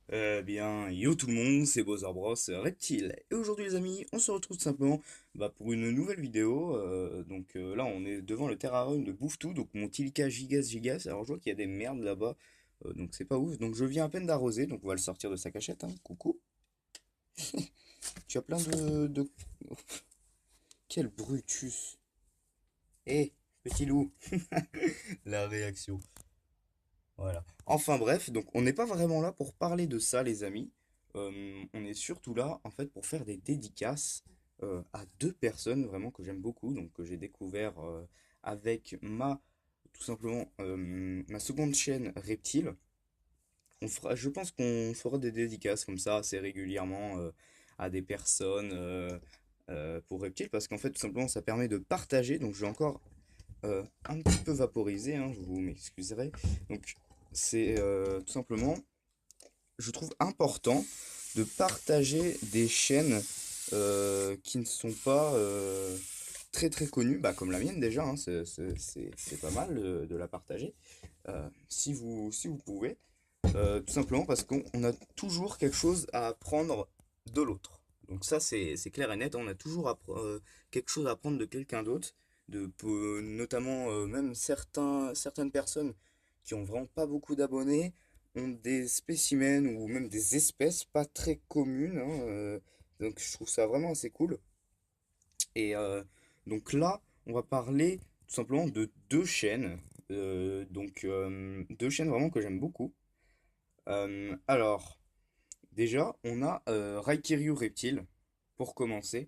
Yo tout le monde, c'est Bowser Bros Reptile. Et aujourd'hui les amis, on se retrouve tout simplement pour une nouvelle vidéo. Là on est devant le terrarium de Bouffetou, donc mon Tilika gigas gigas. Alors je vois qu'il y a des merdes là-bas, donc c'est pas ouf. Donc je viens à peine d'arroser, donc on va le sortir de sa cachette, hein. Coucou. Tu as plein de... Quel Brutus. Eh, petit loup. La réaction. Voilà. Enfin bref, donc on n'est pas vraiment là pour parler de ça, les amis. On est surtout là, en fait, pour faire des dédicaces à deux personnes vraiment que j'aime beaucoup, donc que j'ai découvert avec tout simplement, ma seconde chaîne Reptile. Je pense qu'on fera des dédicaces comme ça assez régulièrement à des personnes pour Reptile, parce qu'en fait, tout simplement, ça permet de partager. Donc, je vais encore un petit peu vaporisé, hein, vous m'excuserez. Donc, c'est tout simplement, je trouve important de partager des chaînes qui ne sont pas très très connues, comme la mienne déjà, hein, c'est pas mal de la partager, si vous pouvez, tout simplement parce qu'on a toujours quelque chose à apprendre de l'autre. Donc ça, c'est clair et net, on a toujours quelque chose à apprendre de quelqu'un d'autre, notamment même certaines personnes qui ont vraiment pas beaucoup d'abonnés, ont des spécimens ou même des espèces pas très communes, hein, donc je trouve ça vraiment assez cool. Et donc là, on va parler tout simplement de deux chaînes, deux chaînes vraiment que j'aime beaucoup. Alors, déjà, on a Raikiryu Reptile, pour commencer.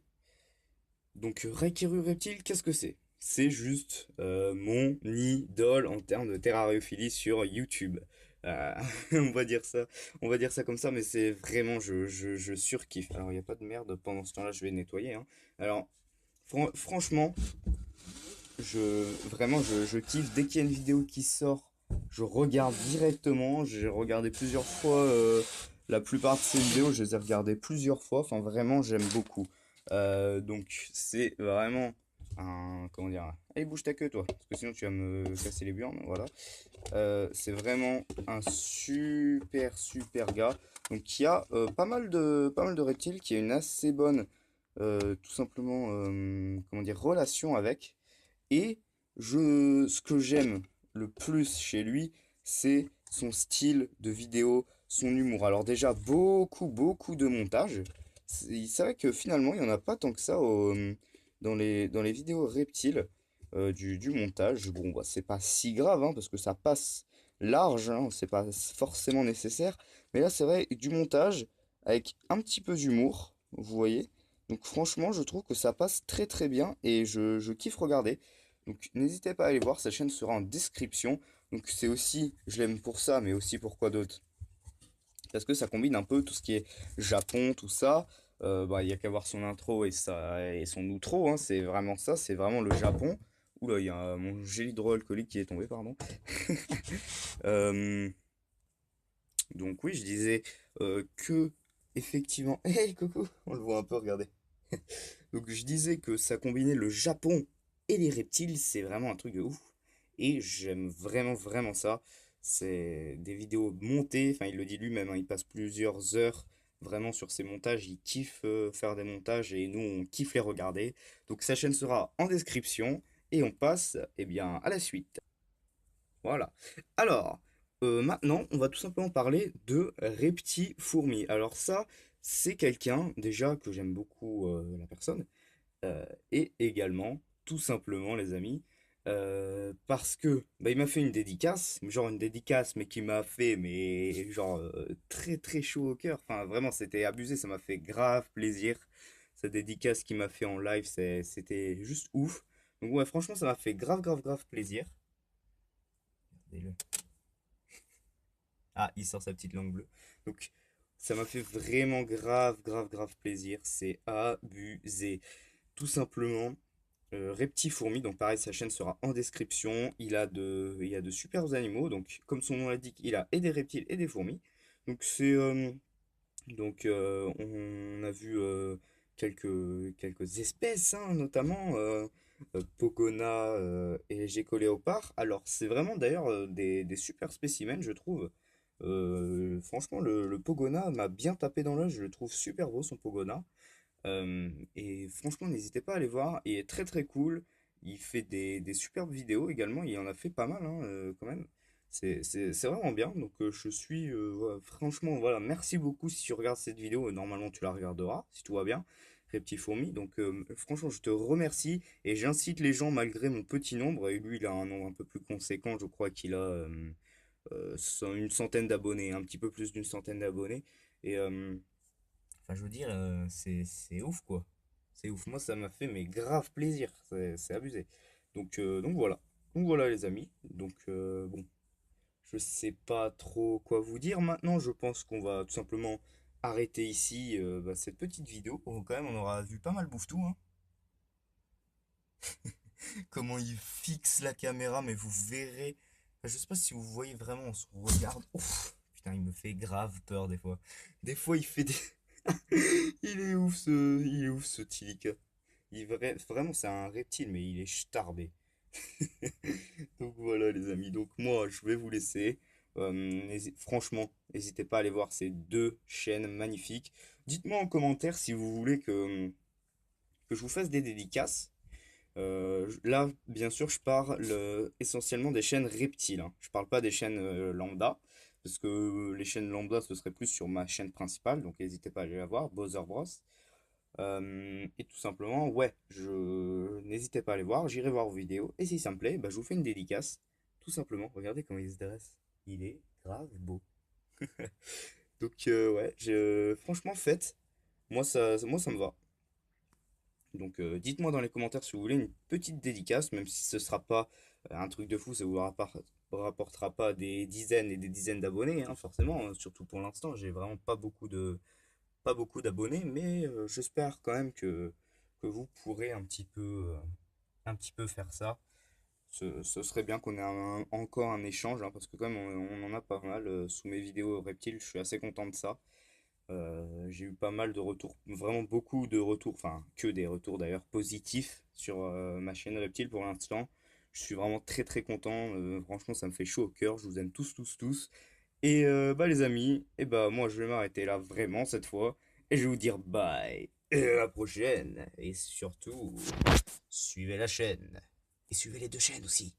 Donc, Raikiryu Reptile, qu'est-ce que c'est? C'est juste mon idole en termes de terrariophilie sur YouTube. Euh, on va dire ça, on va dire ça comme ça, mais c'est vraiment, je surkiffe. Alors, il n'y a pas de merde, pendant ce temps-là, je vais nettoyer, hein. Alors, franchement, je kiffe. Dès qu'il y a une vidéo qui sort, je regarde directement. J'ai regardé plusieurs fois la plupart de ces vidéos, je les ai regardées plusieurs fois. Enfin, vraiment, j'aime beaucoup. Donc, c'est vraiment un. Comment dire? Allez, bouge ta queue, toi. Parce que sinon, tu vas me casser les burnes. Voilà. C'est vraiment un super gars. Donc, il y a pas mal de reptiles qui a une assez bonne, tout simplement, comment dire, relation avec. Et ce que j'aime le plus chez lui, c'est son style de vidéo, son humour. Alors déjà, beaucoup de montage. C'est vrai que finalement, il n'y en a pas tant que ça dans les vidéos reptiles du montage. Bon, bah, c'est pas si grave, hein, parce que ça passe large, hein, c'est pas forcément nécessaire. Mais là, c'est vrai, du montage avec un petit peu d'humour, vous voyez. Donc franchement, je trouve que ça passe très bien et je kiffe regarder. Donc n'hésitez pas à aller voir, sa chaîne sera en description. Donc c'est aussi, je l'aime pour ça, mais aussi pour quoi d'autre? Parce que ça combine un peu tout ce qui est Japon, tout ça. Il y a qu'à voir son intro et son outro, hein, c'est vraiment ça, c'est vraiment le Japon. Oula, il y a mon gel hydroalcoolique qui est tombé, pardon. Euh, donc oui, je disais que, effectivement... Hey, coucou, on le voit un peu, regardez. Donc je disais que ça combinait le Japon et les reptiles, c'est vraiment un truc de ouf. Et j'aime vraiment ça. C'est des vidéos montées, enfin il le dit lui-même, hein, il passe plusieurs heures vraiment sur ses montages, il kiffe faire des montages et nous on kiffe les regarder. Donc sa chaîne sera en description et on passe à la suite. Voilà. Alors, maintenant, on va tout simplement parler de Repti-Fourmi. Alors ça, c'est quelqu'un déjà que j'aime beaucoup la personne. Et également, tout simplement, les amis, parce que il m'a fait une dédicace, genre une dédicace, mais qui m'a fait, mais genre très chaud au cœur. Enfin, vraiment, c'était abusé, ça m'a fait grave plaisir. Cette dédicace qu'il m'a fait en live, c'était juste ouf. Donc ouais, franchement, ça m'a fait grave plaisir. Regardez-le. Ah, il sort sa petite langue bleue. Donc, ça m'a fait vraiment grave plaisir. C'est abusé. Tout simplement. Reptifourmi, donc pareil, sa chaîne sera en description. Il a de super animaux, donc comme son nom l'indique, il a et des reptiles et des fourmis. Donc on a vu quelques espèces, hein, notamment Pocona et Gecko léopard. Alors c'est vraiment d'ailleurs des super spécimens, je trouve. Franchement, le Pogona m'a bien tapé dans l'œil, je le trouve super beau son Pogona. Et franchement, n'hésitez pas à aller voir, il est très très cool. Il fait des superbes vidéos également, il en a fait pas mal hein, quand même. C'est vraiment bien, donc je suis voilà, franchement, voilà, merci beaucoup si tu regardes cette vidéo, normalement tu la regarderas, si tout va bien, Reptile Fourmi. Donc franchement, je te remercie et j'incite les gens, malgré mon petit nombre, et lui il a un nombre un peu plus conséquent, je crois qu'il a une centaine d'abonnés, un petit peu plus d'une centaine d'abonnés. Et enfin, je veux dire, c'est ouf quoi. C'est ouf. Moi, ça m'a fait mais grave plaisir. C'est abusé. Donc voilà. Donc voilà les amis. Donc bon, je sais pas trop quoi vous dire maintenant. Je pense qu'on va tout simplement arrêter ici cette petite vidéo. Oh, quand même, on aura vu pas mal bouffe-tout, hein. Comment il fixe la caméra, mais vous verrez. Enfin, je sais pas si vous voyez vraiment, on se regarde. Ouf, putain, il me fait grave peur des fois. Des fois, il fait des. Il est ouf ce Tilika. Vraiment, c'est un reptile, mais il est starbé. Donc voilà, les amis. Donc moi, je vais vous laisser. Franchement, n'hésitez pas à aller voir ces deux chaînes magnifiques. Dites-moi en commentaire si vous voulez que je vous fasse des dédicaces. Là, bien sûr, je parle essentiellement des chaînes reptiles, hein. Je parle pas des chaînes lambda, parce que les chaînes lambda, ce serait plus sur ma chaîne principale, donc n'hésitez pas à aller la voir, Bowser Bros. Et tout simplement, ouais, n'hésitez pas à aller voir, j'irai voir vos vidéos, et si ça me plaît, bah, je vous fais une dédicace, tout simplement. Regardez comment il se dresse, il est grave beau. Donc ouais, franchement, faites, moi ça me va. Donc dites-moi dans les commentaires si vous voulez une petite dédicace, même si ce sera pas un truc de fou, ça vous rapportera pas des dizaines et des dizaines d'abonnés, hein, forcément, hein. Surtout pour l'instant, j'ai vraiment pas beaucoup d'abonnés, mais j'espère quand même que vous pourrez un petit peu faire ça. Ce serait bien qu'on ait encore un échange, hein, parce que quand même on en a pas mal sous mes vidéos reptiles, je suis assez content de ça. J'ai eu pas mal de retours, vraiment beaucoup de retours, enfin que des retours d'ailleurs positifs sur ma chaîne Reptile pour l'instant. Je suis vraiment très très content, franchement ça me fait chaud au cœur, je vous aime tous tous tous. Et bah les amis, et bah moi je vais m'arrêter là vraiment cette fois, et je vais vous dire bye, et à la prochaine, et surtout, suivez la chaîne, et suivez les deux chaînes aussi.